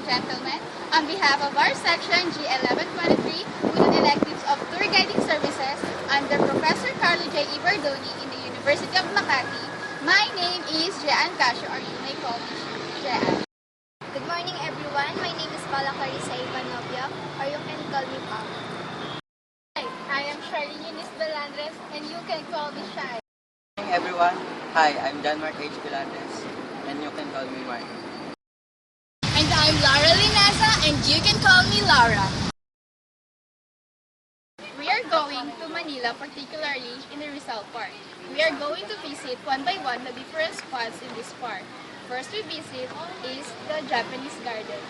gentlemen, on behalf of our section G1123, Unit Electives of Tour Guiding Services under Professor Carlo J. Ibardoni in the University of Makati, my name is Jeanne Casio, or you may call me Jeanne. Good morning everyone, my name is Paula Carissa Ivanovia, or you can call me Pam. Hi, I am Charlene Eunice Belandres, and you can call me Shai. Good morning everyone. Hi, I'm John Mark H. Belandres, and you can call me Mark. And I'm Lara Linasa, and you can call me Laura. We are going to Manila, particularly in the Rizal Park. We are going to visit one by one the different spots in this park. First we visit is the Japanese Garden.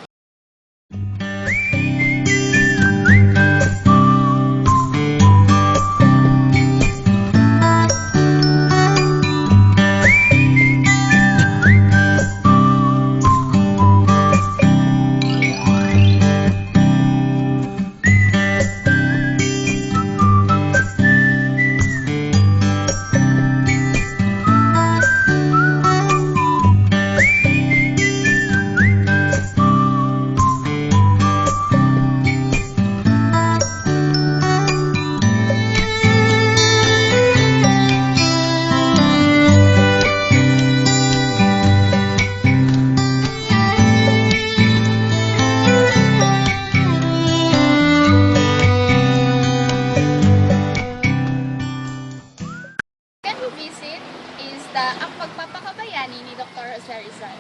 Visit is ang pagpapakabayani ni Dr. Jose Rizal.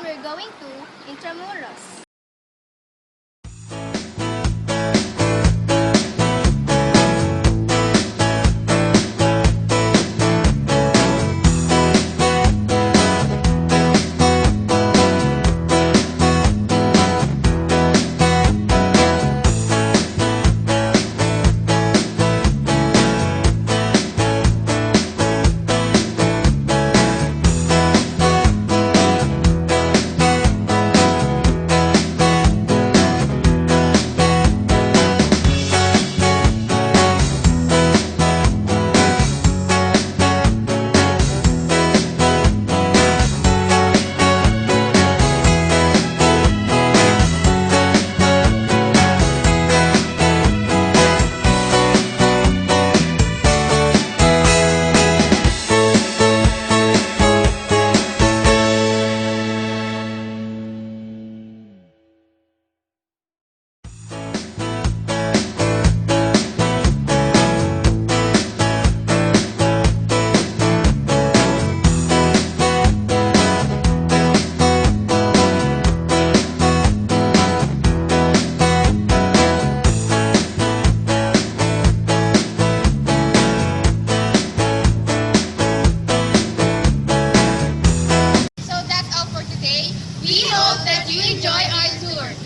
We're going to Intramuros. So that's all for today. We hope that you enjoy our tour.